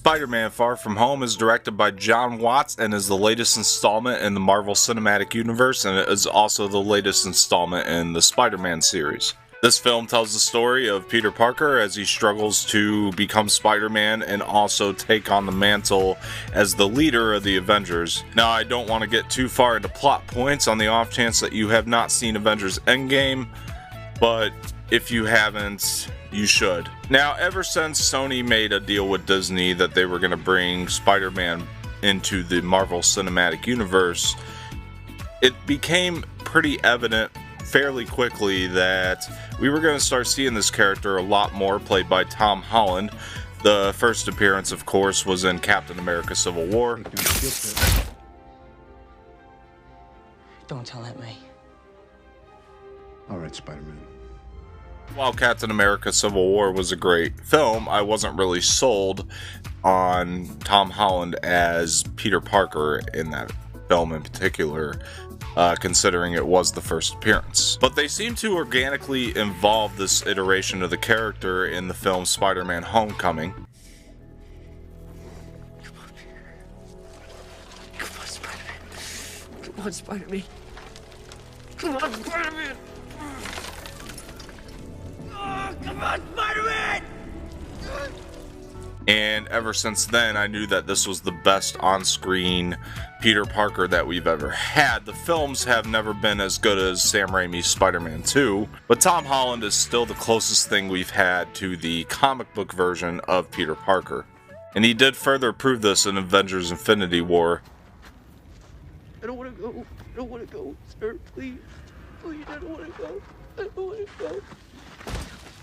Spider-Man: Far From Home is directed by Jon Watts and is the latest installment in the Marvel Cinematic Universe, and it is also the latest installment in the Spider-Man series. This film tells the story of Peter Parker as he struggles to become Spider-Man and also take on the mantle as the leader of the Avengers. Now, I don't want to get too far into plot points on the off chance that you have not seen Avengers Endgame, but if you haven't, you should. Now, ever since Sony made a deal with Disney that they were going to bring Spider-Man into the Marvel Cinematic Universe, it became pretty evident fairly quickly that we were going to start seeing this character a lot more, played by Tom Holland. The first appearance, of course, was in Captain America: Civil War. Don't tell Aunt May. All right, Spider-Man. While Captain America: Civil War was a great film, I wasn't really sold on Tom Holland as Peter Parker in that film in particular, considering it was the first appearance. But they seem to organically involve this iteration of the character in the film Spider-Man: Homecoming. Come on, Spider-Man. Come on, Spider-Man. Come on, Spider-Man. Oh, come on, Spider-Man! And ever since then, I knew that this was the best on-screen Peter Parker that we've ever had. The films have never been as good as Sam Raimi's Spider-Man 2, but Tom Holland is still the closest thing we've had to the comic book version of Peter Parker. And he did further prove this in Avengers: Infinity War. I don't want to go. I don't want to go, sir. Please. Please, I don't want to go. I don't want to go.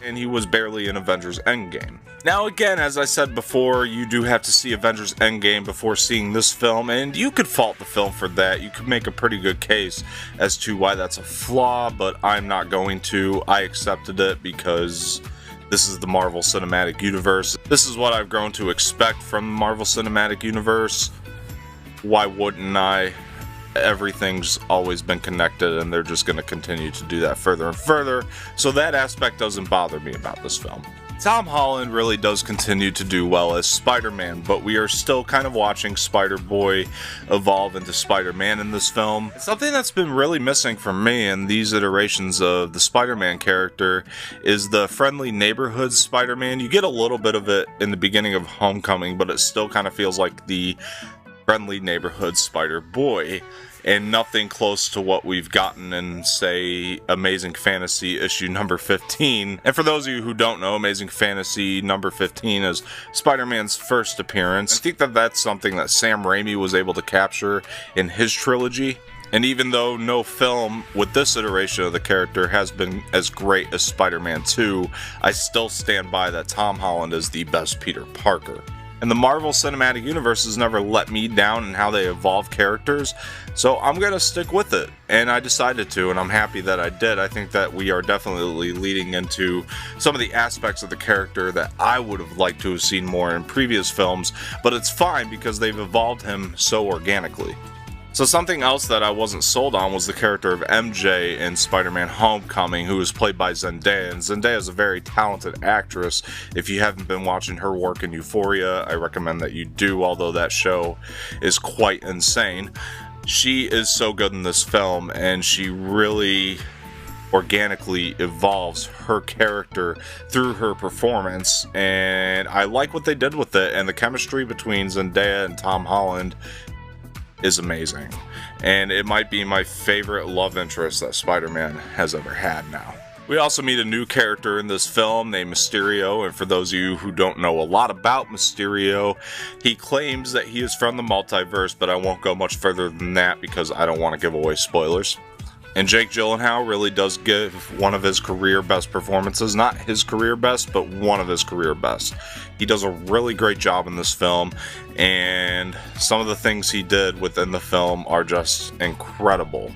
And he was barely in Avengers Endgame. Now again, as I said before, you do have to see Avengers Endgame before seeing this film, and you could fault the film for that. You could make a pretty good case as to why that's a flaw, but I'm not going to. I accepted it because this is the Marvel Cinematic Universe. This is what I've grown to expect from the Marvel Cinematic Universe. Why wouldn't I? Everything's always been connected, and they're just going to continue to do that further and further, so that aspect doesn't bother me about this film. Tom Holland really does continue to do well as Spider-Man, but we are still kind of watching Spider-Boy evolve into Spider-Man in this film. Something that's been really missing from me in these iterations of the Spider-Man character is the friendly neighborhood Spider-Man. You get a little bit of it in the beginning of Homecoming, but it still kind of feels like the friendly neighborhood Spider-Boy, and nothing close to what we've gotten in, say, Amazing Fantasy issue number 15. And for those of you who don't know, Amazing Fantasy number 15 is Spider-Man's first appearance. I think that that's something that Sam Raimi was able to capture in his trilogy. And even though no film with this iteration of the character has been as great as Spider-Man 2, I still stand by that Tom Holland is the best Peter Parker. And the Marvel Cinematic Universe has never let me down in how they evolve characters, so I'm going to stick with it. And I decided to, and I'm happy that I did. I think that we are definitely leading into some of the aspects of the character that I would have liked to have seen more in previous films, but it's fine because they've evolved him so organically. So something else that I wasn't sold on was the character of MJ in Spider-Man: Homecoming, who was played by Zendaya. And Zendaya is a very talented actress. If you haven't been watching her work in Euphoria, I recommend that you do, although that show is quite insane. She is so good in this film, and she really organically evolves her character through her performance, and I like what they did with it, and the chemistry between Zendaya and Tom Holland is amazing, and it might be my favorite love interest that Spider-Man has ever had now. We also meet a new character in this film named Mysterio, and for those of you who don't know a lot about Mysterio, he claims that he is from the multiverse, but I won't go much further than that because I don't want to give away spoilers. And Jake Gyllenhaal really does give one of his career best performances. Not his career best, but one of his career best. He does a really great job in this film, and some of the things he did within the film are just incredible.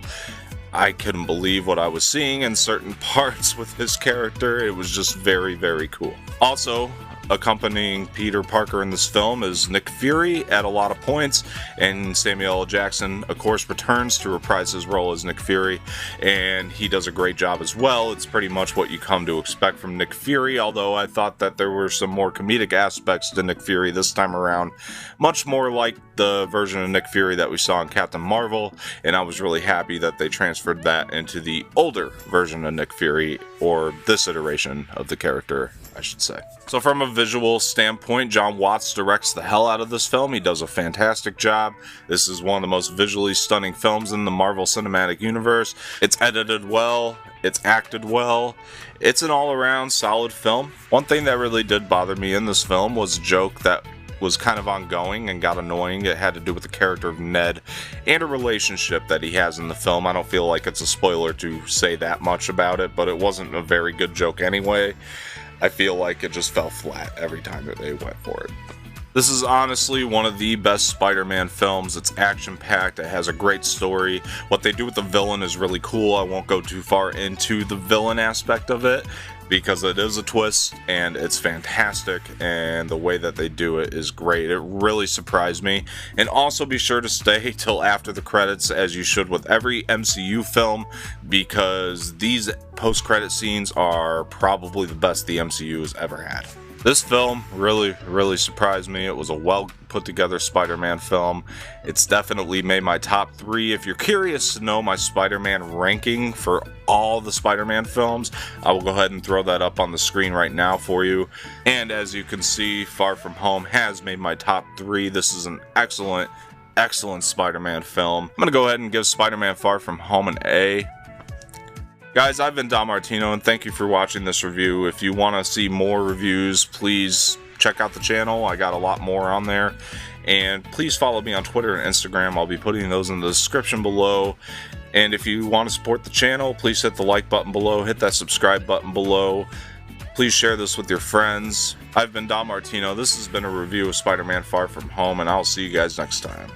I couldn't believe what I was seeing in certain parts with his character. It was just very, very cool. Also, accompanying Peter Parker in this film is Nick Fury at a lot of points, and Samuel L. Jackson, of course, returns to reprise his role as Nick Fury, and he does a great job as well. It's pretty much what you come to expect from Nick Fury, although I thought that there were some more comedic aspects to Nick Fury this time around, much more like the version of Nick Fury that we saw in Captain Marvel, and I was really happy that they transferred that into the older version of Nick Fury, or this iteration of the character, I should say. So from a visual standpoint, Jon Watts directs the hell out of this film. He does a fantastic job. This is one of the most visually stunning films in the Marvel Cinematic Universe. It's edited well. It's acted well. It's an all-around solid film. One thing that really did bother me in this film was a joke that was kind of ongoing and got annoying. It had to do with the character of Ned and a relationship that he has in the film. I don't feel like it's a spoiler to say that much about it, but it wasn't a very good joke anyway. I feel like it just fell flat every time that they went for it. This is honestly one of the best Spider-Man films. It's action-packed, it has a great story. What they do with the villain is really cool. I won't go too far into the villain aspect of it, because it is a twist and it's fantastic, and the way that they do it is great. It really surprised me. And also be sure to stay till after the credits, as you should with every MCU film, because these post-credit scenes are probably the best the MCU has ever had. This film really surprised me. It was a well put together Spider-Man film. It's definitely made my top 3. If you're curious to know my Spider-Man ranking for all the Spider-Man films, I will go ahead and throw that up on the screen right now for you. And as you can see, Far From Home has made my top 3. This is an excellent Spider-Man film. I'm going to go ahead and give Spider-Man Far From Home an A. Guys, I've been Don Martino, and thank you for watching this review. If you want to see more reviews, please check out the channel. I got a lot more on there. And please follow me on Twitter and Instagram. I'll be putting those in the description below. And if you want to support the channel, please hit the like button below, hit that subscribe button below. Please share this with your friends. I've been Don Martino. This has been a review of Spider-Man Far From Home, and I'll see you guys next time.